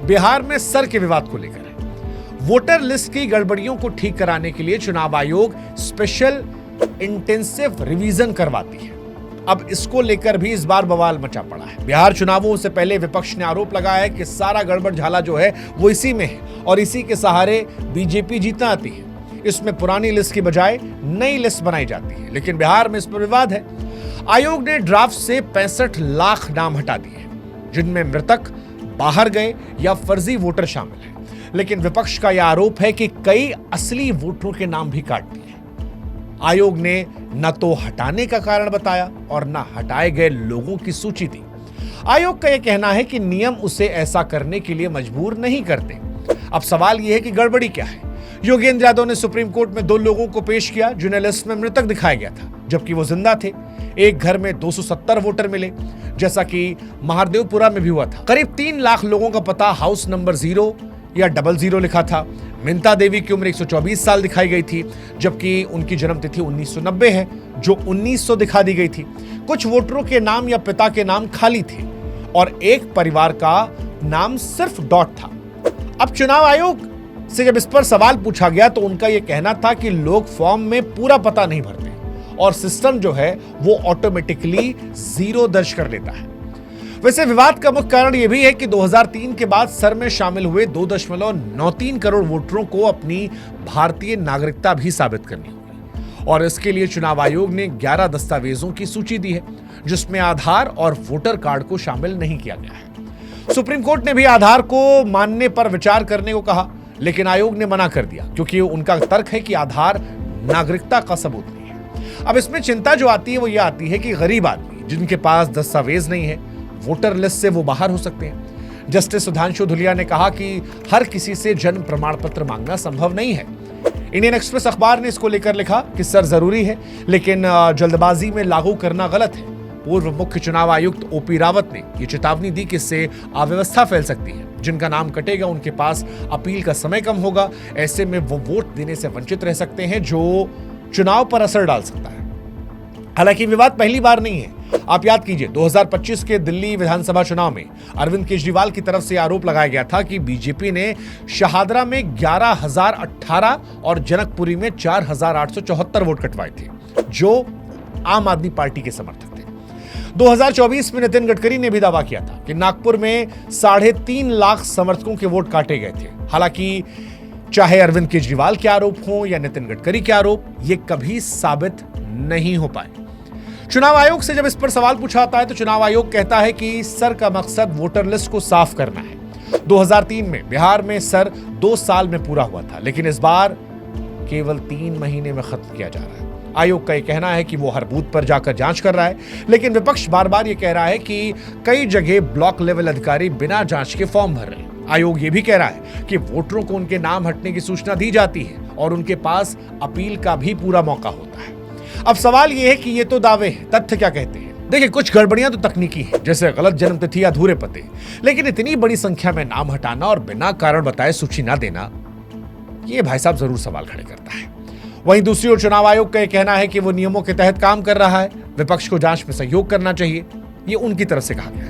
बिहार में सर के विवाद को लेकर है। वोटर लिस्ट की गड़बड़ियों को ठीक कराने के लिए चुनाव आयोग स्पेशल इंटेंसिव रिवीजन करवाती है। अब इसको लेकर भी इस बार बवाल मचा पड़ा है। बिहार चुनावों से पहले विपक्ष ने आरोप लगाया है कि सारा गड़बड़ झाला जो है वो इसी में है और इसी के सहारे बीजेपी जीतना आती है। इसमें पुरानी लिस्ट की बजाय नई लिस्ट बनाई जाती है, लेकिन बिहार में इस पर विवाद है। आयोग ने ड्राफ्ट से 65 लाख नाम हटा दिए, जिनमें मृतक, बाहर गए या फर्जी वोटर शामिल हैं। लेकिन विपक्ष का यह आरोप है कि कई असली वोटरों के नाम भी काट दिए। आयोग ने न तो हटाने का कारण बताया और न हटाए गए लोगों की सूची दी। आयोग का यह कहना है कि नियम उसे ऐसा करने के लिए मजबूर नहीं करते। अब सवाल यह है कि गड़बड़ी क्या है। योगेंद्र यादव ने सुप्रीम कोर्ट में 2 लोगों को पेश किया जिन्हें लिस्ट में मृतक दिखाया गया था, जबकि वो जिंदा थे। एक घर में 270 वोटर मिले, जैसा कि महादेवपुरा में भी हुआ था। करीब 3 लाख लोगों का पता हाउस नंबर 0 या 00 लिखा था। मिंता देवी की उम्र 124 साल दिखाई गई थी, जबकि उनकी जन्मतिथि 1990 है, जो 1900 दिखा दी गई थी। कुछ वोटरों के नाम या पिता के नाम खाली थे और एक परिवार का नाम सिर्फ डॉट था। अब चुनाव आयोग से जब इस पर सवाल पूछा गया तो उनका यह कहना था कि लोग फॉर्म में पूरा पता नहीं भरते और सिस्टम जो है वो ऑटोमेटिकली 0 दर्ज कर लेता है। वैसे विवाद का मुख्य कारण यह भी है कि 2003 के बाद सर में शामिल हुए 2.93 करोड़ वोटरों को अपनी भारतीय नागरिकता भी साबित करनी होगी और इसके लिए चुनाव आयोग ने 11 दस्तावेजों की सूची दी है, जिसमें आधार और वोटर कार्ड को शामिल नहीं किया गया है। सुप्रीम कोर्ट ने भी आधार को मानने पर विचार करने को कहा, लेकिन आयोग ने मना कर दिया क्योंकि उनका तर्क है कि आधार नागरिकता का सबूत नहीं है। अब इसमें चिंता जो आती है वो ये आती है कि गरीब आदमी जिनके पास दस्तावेज नहीं है, वोटर लिस्ट से वो बाहर हो सकते हैं। जस्टिस सुधांशु धुलिया ने कहा कि हर किसी से जन्म प्रमाण पत्र मांगना संभव नहीं है। इंडियन एक्सप्रेस अखबार ने इसको लेकर लिखा कि सर जरूरी है, लेकिन जल्दबाजी में लागू करना गलत है। पूर्व मुख्य चुनाव आयुक्त ओपी रावत ने यह चेतावनी दी कि इससे अव्यवस्था फैल सकती है। जिनका नाम कटेगा उनके पास अपील का समय कम होगा। ऐसे में वो वोट देने से वंचित रह सकते हैं, जो चुनाव पर असर डाल सकता है। हालांकि विवाद पहली बार नहीं है। आप याद कीजिए 2025 के दिल्ली विधानसभा चुनाव में अरविंद केजरीवाल की तरफ से आरोप लगाया गया था कि बीजेपी ने शहादरा में 11,018 और जनकपुरी में 4,874 वोट कटवाए थे, जो आम आदमी पार्टी के समर्थक थे। 2024 में नितिन गडकरी ने भी दावा किया था कि नागपुर में 3.5 लाख समर्थकों के वोट काटे गए थे। हालांकि चाहे अरविंद केजरीवाल के आरोप हो या नितिन गडकरी के आरोप, ये कभी साबित नहीं हो पाए। चुनाव आयोग से जब इस पर सवाल पूछा जाता है तो चुनाव आयोग कहता है कि सर का मकसद वोटर लिस्ट को साफ करना है। 2003 में बिहार में सर 2 साल में पूरा हुआ था, लेकिन इस बार केवल 3 महीने में खत्म किया जा रहा है। आयोग का यह कहना है कि वो हर बूथ पर जाकर जांच कर रहा है, लेकिन विपक्ष बार बार ये कह रहा है कि कई जगह ब्लॉक लेवल अधिकारी बिना जांच के फॉर्म भर रहे हैं। आयोग ये भी कह रहा है कि वोटरों को उनके नाम हटने की सूचना दी जाती है और उनके पास अपील का भी पूरा मौका होता है। अब सवाल यह है कि ये तो दावे हैं, तथ्य क्या कहते हैं। देखिए, कुछ गड़बड़ियां तो तकनीकी हैं, जैसे गलत जन्मतिथि या अधूरे पते, लेकिन इतनी बड़ी संख्या में नाम हटाना और बिना कारण बताए सूची ना देना, ये भाई साहब जरूर सवाल खड़े करता है। वहीं दूसरी ओर चुनाव आयोग का यह कहना है कि वो नियमों के तहत काम कर रहा है, विपक्ष को जांच में सहयोग करना चाहिए, ये उनकी तरफ से कहा गया है।